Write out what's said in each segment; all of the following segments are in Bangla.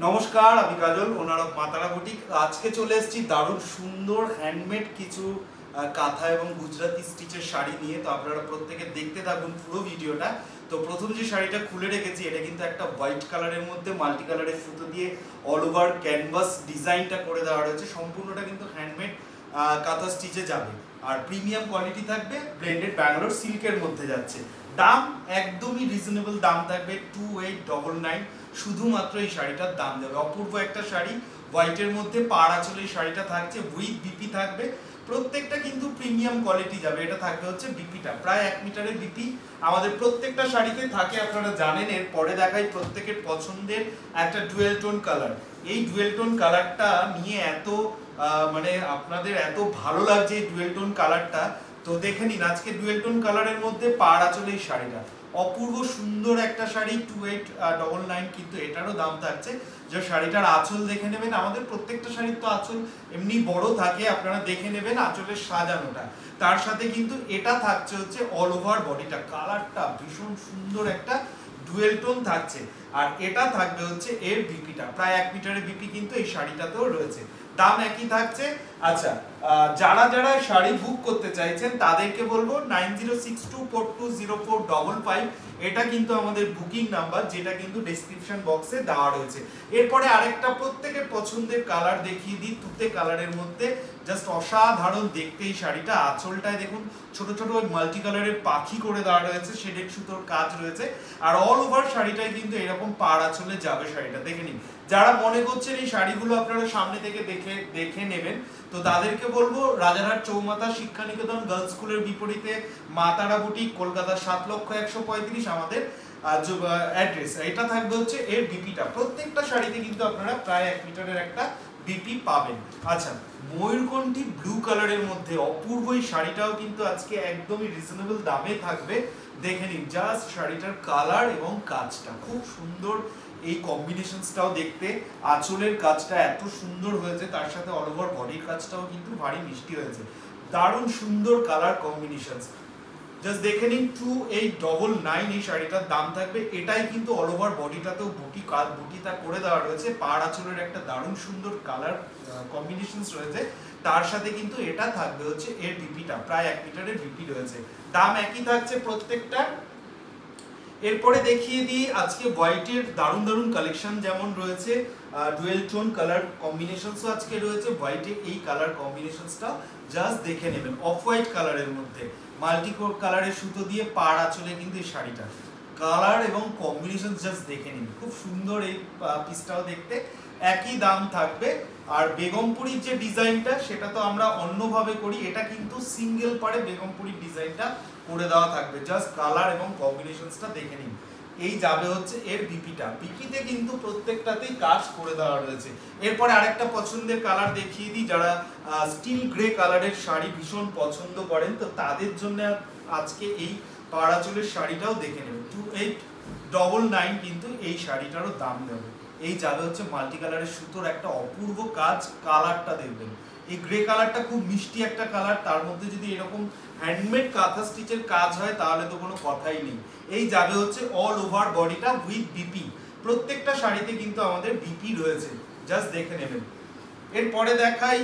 নমস্কার, আমি কাজল, ওনার অফ মাতারা বুটিক। আজকে চলে এসেছি দারুণ সুন্দর হ্যান্ডমেড কিছু কাঁথা এবং গুজরাটি স্টিচের শাড়ি নিয়ে। তো আপনারা প্রত্যেকে দেখতে থাকুন পুরো ভিডিওটা। তো প্রথম যে শাড়িটা খুলে রেখেছি এটা কিন্তু একটা হোয়াইট কালারের মধ্যে মাল্টি কালারের সুতো দিয়ে অল ওভার ক্যানভাস ডিজাইনটা করে দেওয়া রয়েছে। সম্পূর্ণটা কিন্তু হ্যান্ডমেড কাঁথা স্টিচে যাবে আর প্রিমিয়াম কোয়ালিটি থাকবে, ব্লেন্ডেড ব্যাঙ্গালোর সিল্কের মধ্যে যাচ্ছে। দাম একদমই রিজনেবল দাম থাকবে, 2899 শুধুমাত্র এই শাড়িটার দাম দেবে। অপূর্ব একটা শাড়ি, হোয়াইটের মধ্যে পাড় আঁচলে এই শাড়িটা থাকছে, উইথ বিপি থাকবে। প্রত্যেকটা কিন্তু প্রিমিয়াম কোয়ালিটি যাবে। এটা থাকবে হচ্ছে বিপিটা, প্রায় 1 মিটারের বিপি আমাদের প্রত্যেকটা শাড়িতে থাকে, আপনারা জানেন। এর পরে দেখাই প্রত্যেকের পছন্দের একটা ডুয়েল টোন কালার। এই ডুয়েল টোন কালারটা নিয়ে এত মানে আপনাদের এত ভালো লাগছে এই ডুয়েল টোন কালারটা। তো দেখে নিন আজকে ডুয়েল টোন কালারের মধ্যে পাড় আঁচলে এই শাড়িটা অপূর্ব সুন্দর একটা শাড়ি, 2899 কিন্তু এটারও দাম থাকছে। যে শাড়িটার আঁচল দেখে নেবেন, আমাদের প্রত্যেকটা শাড়ির তো আঁচল এমনি বড় থাকে, আপনারা দেখে নেবেন আঁচলের সাজানোটা। তার সাথে কিন্তু এটা থাকছে হচ্ছে অল ওভার বডিটা, কালারটা ভীষণ সুন্দর একটা ডুয়েল টোন থাকছে। আর এটা থাকবে হচ্ছে এর বিপিটা, প্রায় 1 মিটারের বিপি কিন্তু এই শাড়িটাতেও রয়েছে। দাম একই থাকছে। আচ্ছা, যারা যারা শাড়ি বুক করতে চাইছেন তাদেরকে বলবো 9062420455, এটা কিন্তু আমাদের বুকিং নাম্বার, যেটা কিন্তু ডেসক্রিপশন বক্সে দেওয়া রয়েছে। এরপরে আরেকটা প্রত্যেকের পছন্দের কালার দেখিয়ে দিই, তুতে কালারের মধ্যে জাস্ট অসাধারণ দেখতে এই শাড়িটা। আঁচলটায় দেখুন ছোট ছোট মাল্টি কালারের পাখি করে দেওয়া রয়েছে, শেডেড সুতোর কাজ রয়েছে। আর অল ওভার শাড়িটায় কিন্তু এরকম পাড় আঁচলে যাবে শাড়িটা, দেখে নিন। যারা মনে করছেন এই শাড়িগুলো আপনারা সামনে থেকে দেখে নেবেন, তো তাদেরকে বলবো রাজারহাট চৌমাথা শিক্ষানিকেতন গার্লস স্কুলের বিপরীতে মাতারা বুটিক, কলকাতা 7,135 আমাদের অ্যাড্রেস। এটা থাকবে হচ্ছে এর বিপিটা। প্রত্যেকটা শাড়িতে কিন্তু আপনারা প্রায় 1 মিটারের একটা বিপি পাবেন। আচ্ছা, ময়ূরকণ্ঠী ব্লু কালারের মধ্যে অপূর্ব এই শাড়িটাও কিন্তু আজকে একদমই রিজনেবল দামে থাকবে। দেখে নিন জাস্ট শাড়িটার কালার এবং কাজটা খুব সুন্দর, এই কম্বিনেশনসটাও দেখতে, আঁচলের কাজটা এত সুন্দর হয়েছে, তার সাথে অল ওভার বডির কাজটাও কিন্তু ভারী মিষ্টি হয়েছে। দারুণ সুন্দর কালার কম্বিনেশনস, জাস্ট দেখে নিন। 2899 এই শাড়িটার দাম থাকবে। এটাই কিন্তু অল ওভার বডিটাতেও বুটিটা করে দেওয়া রয়েছে, পাড় আঁচলের একটা দারুণ সুন্দর কালার কম্বিনেশনস রয়েছে। তার সাথে কিন্তু এটা থাকবে হচ্ছে এর বিপিটা, প্রায় 1 মিটারের বিপি রয়েছে। দাম একই থাকছে প্রত্যেকটা। এরপরে দেখিয়ে দিই আজকে হোয়াইটের দারুণ দারুণ কালেকশন যেমন রয়েছে, ডুয়েল টোন কালার কম্বিনেশনসও আজকে রয়েছে হোয়াইটে। এই কালার কম্বিনেশনসটা জাস্ট দেখে নেবেন, অফ হোয়াইট কালারের মধ্যে মাল্টি কালারের সুতো দিয়ে পাড় আঁচলে কিন্তু এই শাড়িটা কালার এবং কম্বিনেশন জাস্ট দেখে নিন, খুব সুন্দর এই পিসটাও দেখতে। একই দাম থাকবে। আর বেগমপুরীর যে ডিজাইনটা সেটা তো আমরা অন্যভাবে করি, এটা কিন্তু সিঙ্গেল পাড়ে বেগমপুরীর ডিজাইনটা করে দেওয়া থাকবে। জাস্ট কালার এবং কম্বিনেশনসটা দেখে নিন। এই যাবে হচ্ছে এর বিপিটা, বিপিতে কিন্তু প্রত্যেকটাতেই কাজ করে দেওয়া রয়েছে। এরপরে আরেকটা পছন্দের কালার দেখিয়ে দিই, যারা স্টিল গ্রে কালারের শাড়ি ভীষণ পছন্দ করেন, তো তাদের জন্য আজকে এই পাড় আঁচলের শাড়িটাও দেখে নেবেন। 2899 কিন্তু এই শাড়িটারও দাম দেবে। এই যাবে হচ্ছে মাল্টি কালারের সুতোর একটা অপূর্ব কাজ, কালারটা দেখবেন। এই গ্রে কালারটা খুব মিষ্টি একটা কালার, তার মধ্যে যদি এরকম হ্যান্ডমেড কাঁথা স্টিচের কাজ হয় তাহলে তো কোনো কথাই নেই। এই যাবে হচ্ছে অল ওভার বডিটা উইথ বিপি। প্রত্যেকটা শাড়িতে কিন্তু আমাদের বিপি রয়েছে, জাস্ট দেখে নেবেন। এরপরে দেখাই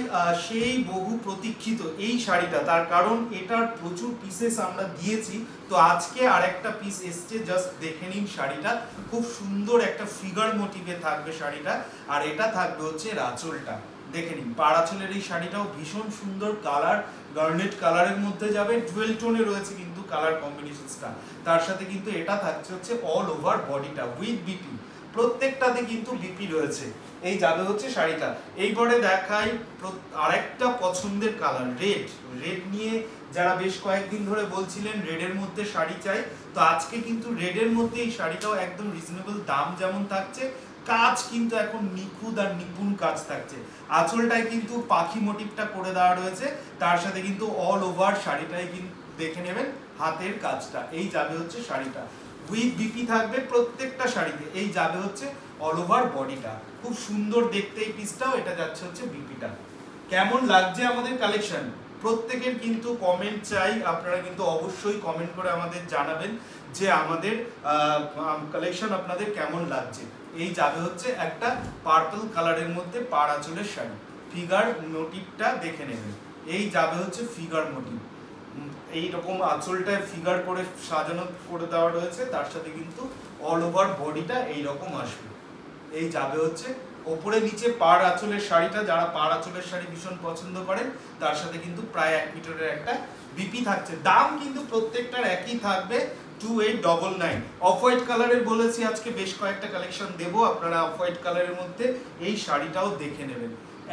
সেই বহু প্রতীক্ষিত এই শাড়িটা, তার কারণ এটার প্রচুর পিসেস আমরা দিয়েছি, তো আজকে আরেকটা পিস এসছে, জাস্ট দেখে নিন। শাড়িটা খুব সুন্দর একটা ফিগার মোটিভে থাকবে শাড়িটা। আর এটা থাকবে হচ্ছে আঁচলটা, দেখে নিন। পাড় আঁচলের এই শাড়িটাও ভীষণ সুন্দর কালার, গার্নেট কালারের মধ্যে যাবে, ডুয়েল টোনে রয়েছে কিন্তু কালার কম্বিনেশনসটা। তার সাথে কিন্তু এটা থাকছে হচ্ছে অল ওভার বডিটা উইথ বিপি, প্রত্যেকটাতে কিন্তু বিপি রয়েছে। এই যাবে হচ্ছে শাড়িটা। এইবারে দেখাই আরেকটা পছন্দের কালার, রেড। রেড নিয়ে যারা বেশ কয়েকদিন ধরে বলছিলেন রেডের মধ্যে শাড়ি চাই, তো আজকে কিন্তু রেডের মধ্যে এই শাড়িটাও একদম রিজনেবল দাম যেমন থাকছে, কাজ কিন্তু এখন নিখুঁত আর নিপুণ কাজ থাকছে। আঁচলটায় কিন্তু পাখি মোটিভটা করে দেওয়া রয়েছে, তার সাথে কিন্তু অল ওভার শাড়িটাই কিন্তু দেখে নেবেন হাতের কাজটা। এই যাবে হচ্ছে শাড়িটা, উইথ বিপি থাকবে প্রত্যেকটা শাড়িতে। এই যাবে হচ্ছে অল ওভার বডিটা, খুব সুন্দর দেখতে এই পিসটাও। এটা যাচ্ছে হচ্ছে বিপিটা। কেমন লাগছে আমাদের কালেকশন? প্রত্যেকের কিন্তু কমেন্ট চাই, আপনারা কিন্তু অবশ্যই কমেন্ট করে আমাদের জানাবেন যে আমাদের কালেকশন আপনাদের কেমন লাগছে। এই যাবে হচ্ছে একটা পার্পল কালারের মধ্যে পাড় আঁচলের শাড়ি, ফিগার মোটিভটা দেখে নেবেন। এই যাবে হচ্ছে ফিগার মোটিভ, এইরকম আঁচলটায় ফিগার করে সাজানো করে দেওয়া রয়েছে, তার সাথে কিন্তু অল ওভার বডিটা এইরকম আসবে। এই যাবে হচ্ছে ওপরে নিচে পাড় আঁচলের শাড়িটা, যারা পাড় আঁচলের শাড়ি ভীষণ পছন্দ করেন তার সাথে কিন্তু প্রায় 1 মিটারের একটা বিপি থাকছে। দাম কিন্তু প্রত্যেকটার একই থাকবে 2899। অফ হোয়াইট কালারের বলেছি আজকে বেশ কয়েকটা কালেকশন দেবো, আপনারা অফ হোয়াইট কালারের মধ্যে এই শাড়িটাও দেখে নেবেন।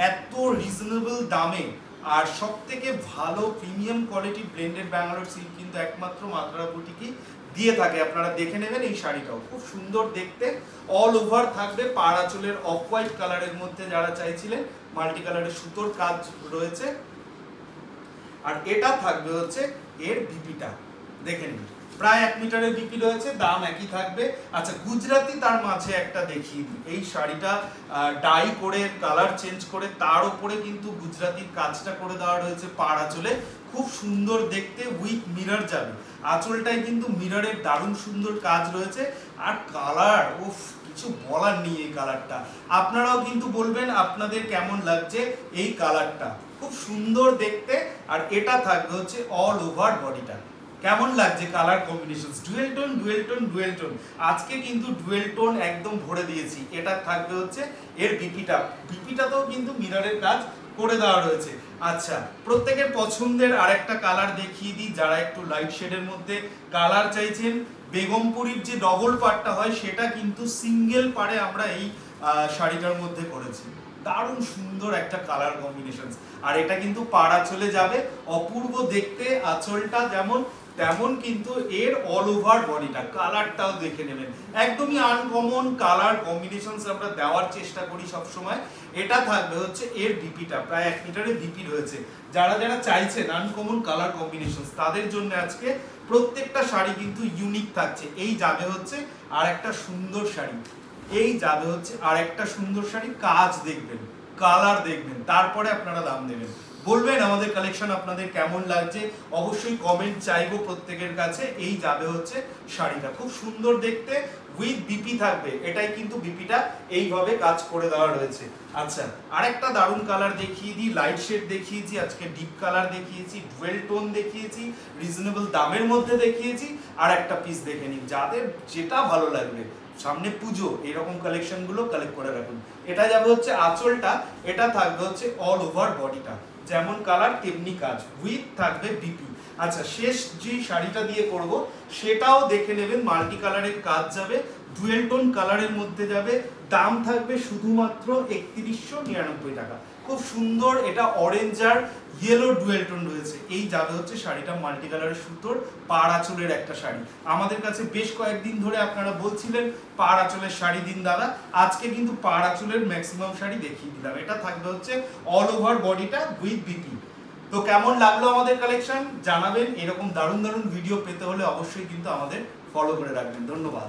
এত রিজনেবল দামে আর সব থেকে ভালো premium quality blended Bangalore silk কিন্তু একমাত্র মাত্রা বুটিকই দিয়ে থাকে, আপনারা দেখে নেবেন। এই শাড়িটাও খুব সুন্দর দেখতে, অল ওভার থাকবে পাড় আঁচলের অফ হোয়াইট কালারের মধ্যে, যারা চাইছিলেন মাল্টি কালারের সুতোর কাজ রয়েছে। আর এটা থাকবে হচ্ছে এর বিপিটা দেখে নিন, প্রায় 1 মিটারের বিপি রয়েছে, দাম একই থাকবে। আচ্ছা গুজরাটি তার মাঝে একটা দেখিয়ে দিই, এই শাড়িটা ডাই করে কালার চেঞ্জ করে তার উপরে কিন্তু গুজরাটির কাজটা করে দেওয়া রয়েছে পাড় আঁচলে, খুব সুন্দর দেখতে, উইথ মিরর যাবে। আঁচলটায় কিন্তু মিররের দারুণ সুন্দর কাজ রয়েছে। আর কালার উফ কিছু বলার নেই, এই কালারটা আপনারাও কিন্তু বলবেন আপনাদের কেমন লাগছে এই কালারটা, খুব সুন্দর দেখতে। আর এটা থাকবে হচ্ছে অল ওভার বডিটা, কেমন লাগছে colour combination, dual tone dual tone dual tone, আজকে কিন্তু ডুয়েল টোন একদম ভরে দিয়েছি। এটা থাকবে হচ্ছে এর বিপিটাতেও কিন্তু মিররের কাজ করে দেওয়া রয়েছে। আচ্ছা প্রত্যেকের পছন্দের আরেকটা কালার দেখিয়ে দিই, যারা একটু লাইট শেডের মধ্যে কালার চাইছেন, বেগমপুরীর যে ডবল পাড়টা হয় সেটা কিন্তু সিঙ্গেল পাড়ে আমরা এই শাড়িটার মধ্যে করেছি, দারুণ সুন্দর একটা কালার কম্বিনেশন। আর এটা কিন্তু পাড় আঁচলে যাবে, অপূর্ব দেখতে আঁচলটা যেমন তেমন কিন্তু এর অল ওভার বডিটা, কালারটাও দেখে নেবেন, একদমই আনকমন কালার কম্বিনেশনস আমরা দেওয়ার চেষ্টা করি সব সময়। এটা থাকবে হচ্ছে এর বিপিটা, প্রায় 1 মিটারের বিপি রয়েছে। যারা যারা চাইছেন আনকমন কালার কম্বিনেশনস তাদের জন্য আজকে প্রত্যেকটা শাড়ি কিন্তু ইউনিক থাকছে। এই যাবে হচ্ছে আর একটা সুন্দর শাড়ি, এই যাবে হচ্ছে আর একটা সুন্দর শাড়ি, কাজ দেখবেন, কালার দেখবেন, তারপরে আপনারা দাম দেবেন। বলবেন আমাদের কালেকশন আপনাদের কেমন লাগছে, অবশ্যই কমেন্ট চাইবো প্রত্যেকের কাছে। এই যাবে হচ্ছে শাড়িটা, খুব সুন্দর দেখতে, উইথ বিপি থাকবে, এটাই কিন্তু বিপিটা এইভাবে কাজ করে দেওয়া রয়েছে। আচ্ছা আরেকটা দারুণ কালার দেখিয়ে দিই, লাইট শেড দেখিয়েছি, আজকে ডিপ কালার দেখিয়েছি, ডুয়েল টোন দেখিয়েছি, রিজনেবল দামের মধ্যে দেখিয়েছি। আর একটা পিস দেখে নিন, যাদের যেটা ভালো লাগবে, সামনে পুজো, এরকম কালেকশন গুলো কালেক্ট করে রাখুন। এটা যাবে হচ্ছে আঁচলটা, এটা থাকবে হচ্ছে অল ওভার বডিটা, যেমন কালার তেমনি কাজ, উইথ থাকবে বিপি। আচ্ছা শেষ যে শাড়িটা দিয়ে করব সেটাও দেখে নেবেন, মাল্টি কালারের কাজ যাবে, ডুয়েল টোন কালারের মধ্যে যাবে, দাম থাকবে শুধুমাত্র 3199 টাকা। খুব সুন্দর, এটা অরেঞ্জ আর ইয়েলো ডুয়েল টোন রয়েছে। এই যাবে হচ্ছে শাড়িটা মাল্টি কালারের সুতোর পাড় আঁচলের একটা শাড়ি। আমাদের কাছে বেশ কয়েকদিন ধরে আপনারা বলছিলেন পাড় আঁচলের শাড়ি দিন দাদা, আজকে কিন্তু পাড় আঁচলের ম্যাক্সিমাম শাড়ি দেখিয়ে দিলাম। এটা থাকবে হচ্ছে অল ওভার বডিটা উইথ বিপি। তো কেমন লাগলো আমাদের কালেকশন জানাবেন, এরকম দারুণ দারুণ ভিডিও পেতে হলে অবশ্যই কিন্তু আমাদের ফলো করে রাখবেন। ধন্যবাদ।